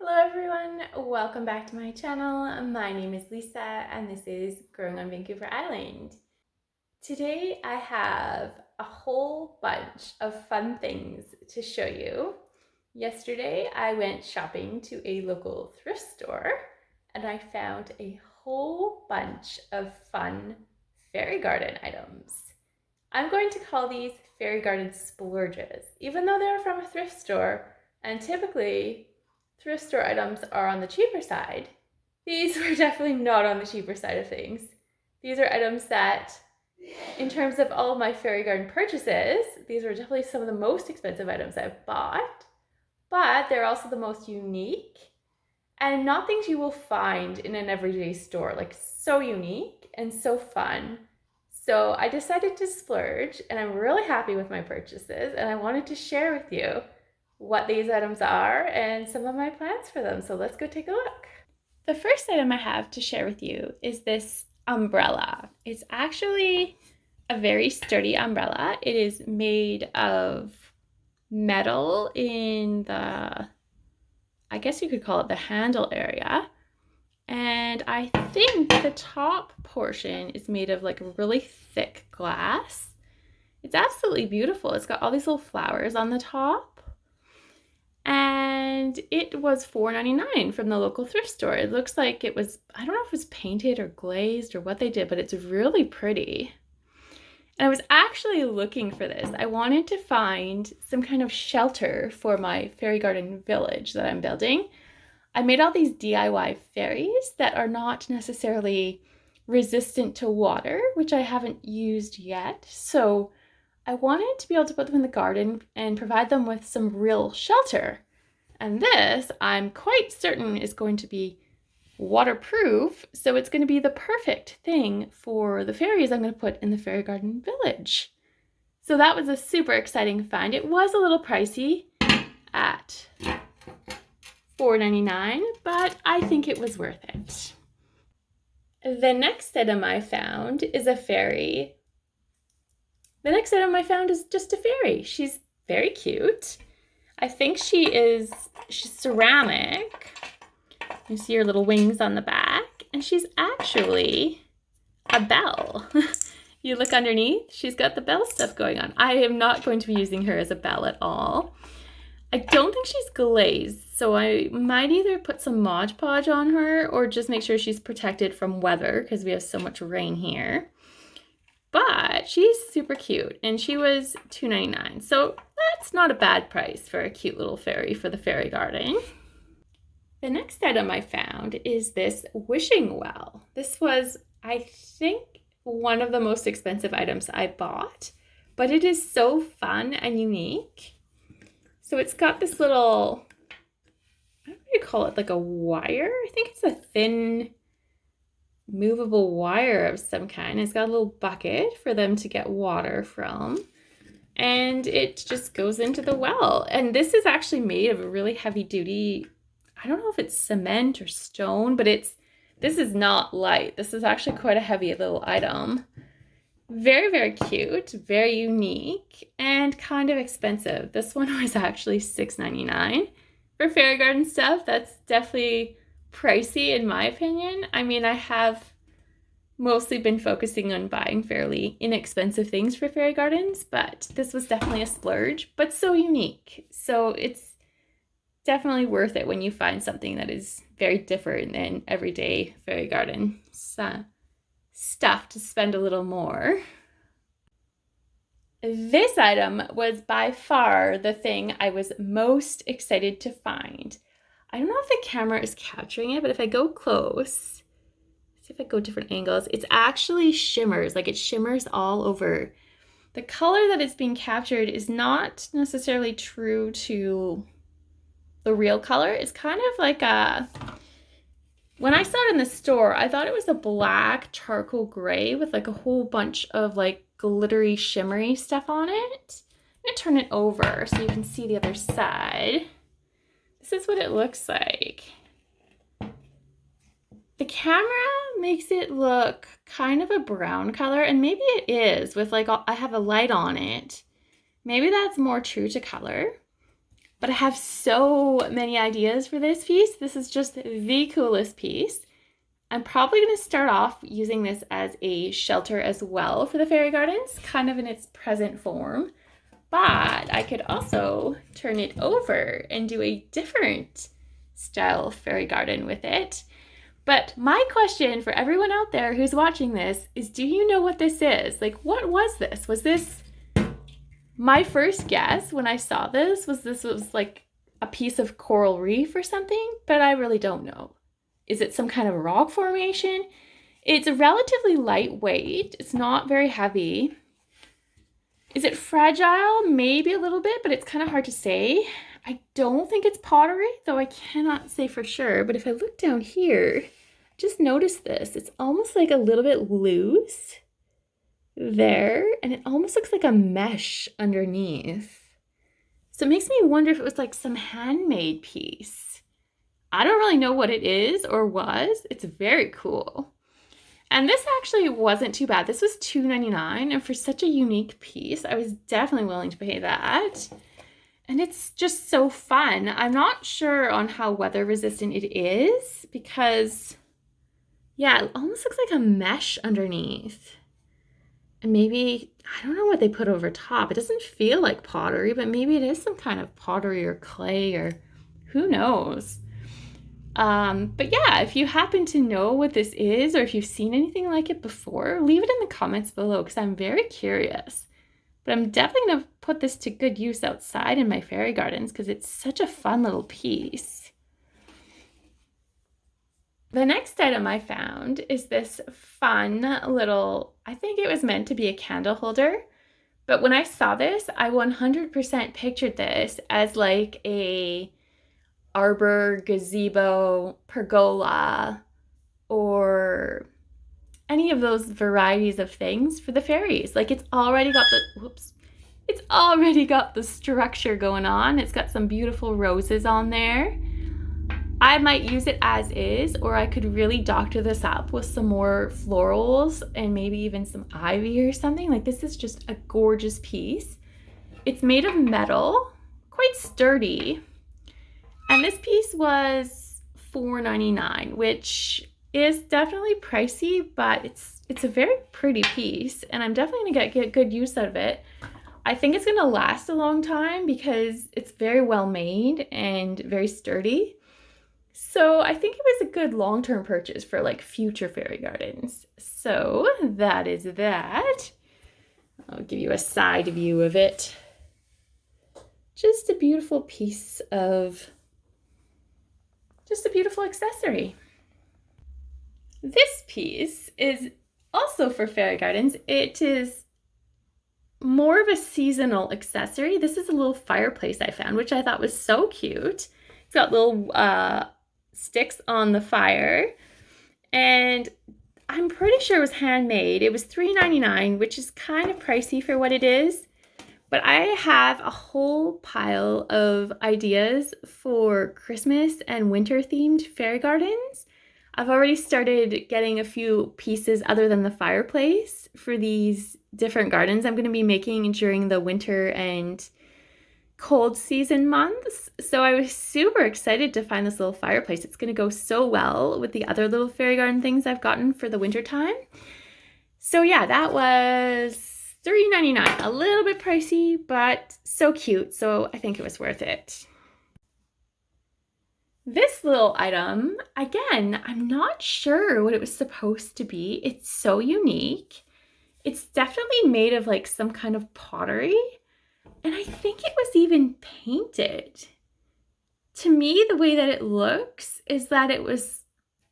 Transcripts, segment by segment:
Hello everyone, welcome back to my channel. My name is Lisa and this is Growing on Vancouver Island. Today I have a whole bunch of fun things to show you. Yesterday I went shopping to a local thrift store and I found a whole bunch of fun fairy garden items. I'm going to call these fairy garden splurges, even though they're from a thrift store and typically thrift store items are on the cheaper side. These were definitely not on the cheaper side of things. These are items that, in terms of all of my fairy garden purchases, these were definitely some of the most expensive items I've bought, but they're also the most unique and not things you will find in an everyday store, like so unique and so fun. So I decided to splurge and I'm really happy with my purchases and I wanted to share with you what these items are and some of my plans for them. So let's go take a look. The first item I have to share with you is this umbrella. It's actually a very sturdy umbrella. It is made of metal in the, I guess you could call it the handle area. And I think the top portion is made of like really thick glass. It's absolutely beautiful. It's got all these little flowers on the top. And it was $4.99 from the local thrift store. It looks like it was, I don't know if it was painted or glazed or what they did, but it's really pretty. And I was actually looking for this. I wanted to find some kind of shelter for my fairy garden village that I'm building. I made all these DIY fairies that are not necessarily resistant to water, which I haven't used yet. So I wanted to be able to put them in the garden and provide them with some real shelter. And this, I'm quite certain, is going to be waterproof, so it's going to be the perfect thing for the fairies I'm going to put in the fairy garden village. So that was a super exciting find. It was a little pricey at $4.99, but I think it was worth it. The next item I found is a fairy. The next item I found is just a fairy. She's very cute. I think she's ceramic. You see her little wings on the back, and she's actually a bell. You look underneath, she's got the bell stuff going on. I am not going to be using her as a bell at all. I don't think she's glazed, so I might either put some Mod Podge on her or just make sure she's protected from weather because we have so much rain here. But she's super cute, and she was $2.99, so that's not a bad price for a cute little fairy for the fairy garden. The next item I found is this wishing well. This was, I think, one of the most expensive items I bought, but it is so fun and unique. So it's got this little, I don't know what you call it, like a wire? I think it's a thin movable wire of some kind. It's got a little bucket for them to get water from, and it just goes into the well. And this is actually made of a really heavy duty, I don't know if it's cement or stone, but this is not light. This is actually quite a heavy little item. Very, very cute, very unique, and kind of expensive. This one was actually $6.99 for fairy garden stuff. That's definitely pricey in my opinion. I mean, I have mostly been focusing on buying fairly inexpensive things for fairy gardens, but this was definitely a splurge, but so unique. So it's definitely worth it when you find something that is very different than everyday fairy garden stuff to spend a little more. This item was by far the thing I was most excited to find. I don't know if the camera is capturing it, but if I go close, see if I go different angles, it's actually shimmers, like it shimmers all over. The color that is being captured is not necessarily true to the real color. It's kind of like when I saw it in the store, I thought it was a black charcoal gray with like a whole bunch of like glittery shimmery stuff on it. I'm gonna turn it over so you can see the other side. This is what it looks like. The camera makes it look kind of a brown color, and maybe it is with like, I have a light on it. Maybe that's more true to color. But I have so many ideas for this piece. This is just the coolest piece. I'm probably going to start off using this as a shelter as well for the fairy gardens, kind of in its present form. But I could also turn it over and do a different style fairy garden with it. But my question for everyone out there who's watching this is, do you know what this is? Like, what was this? Was this my first guess when I saw this was like a piece of coral reef or something, but I really don't know. Is it some kind of rock formation? It's relatively lightweight. It's not very heavy. Is it fragile? Maybe a little bit, but it's kind of hard to say. I don't think it's pottery, though I cannot say for sure. But if I look down here, just notice this. It's almost like a little bit loose there, and it almost looks like a mesh underneath. So it makes me wonder if it was like some handmade piece. I don't really know what it is or was. It's very cool. And this actually wasn't too bad. This was $2.99, and for such a unique piece, I was definitely willing to pay that. And it's just so fun. I'm not sure on how weather resistant it is because, yeah, it almost looks like a mesh underneath. And maybe, I don't know what they put over top. It doesn't feel like pottery, but maybe it is some kind of pottery or clay or who knows. But yeah, if you happen to know what this is or if you've seen anything like it before, leave it in the comments below because I'm very curious. But I'm definitely going to put this to good use outside in my fairy gardens because it's such a fun little piece. The next item I found is this fun little, I think it was meant to be a candle holder, but when I saw this, I 100% pictured this as like a arbor, gazebo, pergola, or any of those varieties of things for the fairies. Like it's already got the structure going on. It's got some beautiful roses on there. I might use it as is, or I could really doctor this up with some more florals and maybe even some ivy or something. Like this is just a gorgeous piece. It's made of metal, quite sturdy. And this piece was $4.99, which is definitely pricey, but it's a very pretty piece, and I'm definitely gonna get good use out of it. I think it's gonna last a long time because it's very well made and very sturdy. So I think it was a good long-term purchase for like future fairy gardens. So that is that. I'll give you a side view of it. Just a beautiful piece of, just a beautiful accessory. This piece is also for fairy gardens. It is more of a seasonal accessory. This is a little fireplace I found, which I thought was so cute. It's got little sticks on the fire, and I'm pretty sure it was handmade. It was $3.99, which is kind of pricey for what it is. But I have a whole pile of ideas for Christmas and winter themed fairy gardens. I've already started getting a few pieces other than the fireplace for these different gardens I'm going to be making during the winter and cold season months. So I was super excited to find this little fireplace. It's going to go so well with the other little fairy garden things I've gotten for the winter time. So yeah, that was $3.99. A little bit pricey, but so cute. So I think it was worth it. This little item, again, I'm not sure what it was supposed to be. It's so unique. It's definitely made of like some kind of pottery. And I think it was even painted. To me, the way that it looks is that it was,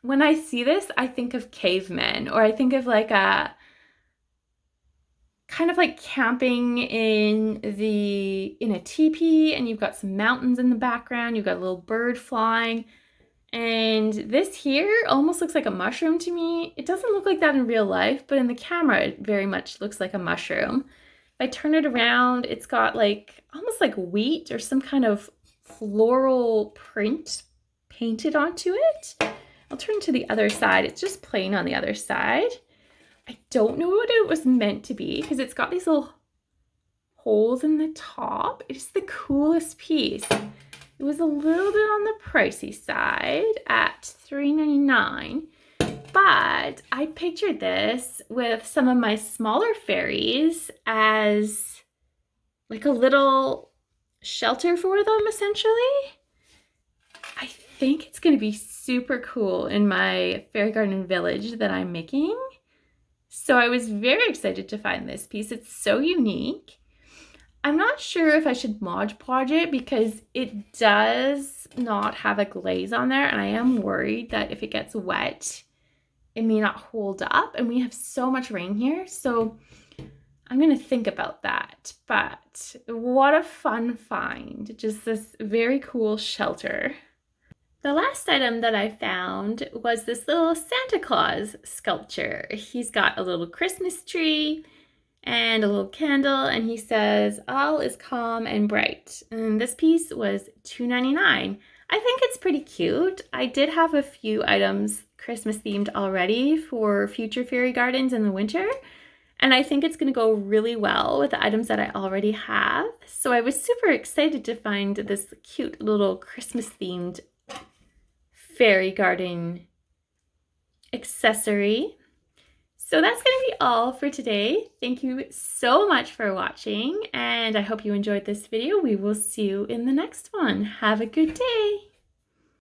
when I see this, I think of cavemen, or I think of like a, kind of like camping in a teepee, and you've got some mountains in the background, you've got a little bird flying, and this here almost looks like a mushroom to me. It doesn't look like that in real life, but in the camera it very much looks like a mushroom. If I turn it around, it's got like almost like wheat or some kind of floral print painted onto it. I'll turn to the other side. It's just plain on the other side. I don't know what it was meant to be because it's got these little holes in the top. It is the coolest piece. It was a little bit on the pricey side at $3.99, but I pictured this with some of my smaller fairies as like a little shelter for them, essentially. I think it's going to be super cool in my fairy garden village that I'm making. So I was very excited to find this piece. It's so unique. I'm not sure if I should Mod Podge it because it does not have a glaze on there, and I am worried that if it gets wet, it may not hold up, and we have so much rain here, so I'm gonna think about that. But what a fun find, just this very cool shelter. The last item that I found was this little Santa Claus sculpture. He's got a little Christmas tree and a little candle, and he says, "All is calm and bright." And this piece was $2.99. I think it's pretty cute. I did have a few items Christmas themed already for future fairy gardens in the winter, and I think it's going to go really well with the items that I already have. So I was super excited to find this cute little Christmas themed fairy garden accessory. So that's going to be all for today. Thank you so much for watching, and I hope you enjoyed this video. We will see you in the next one. Have a good day.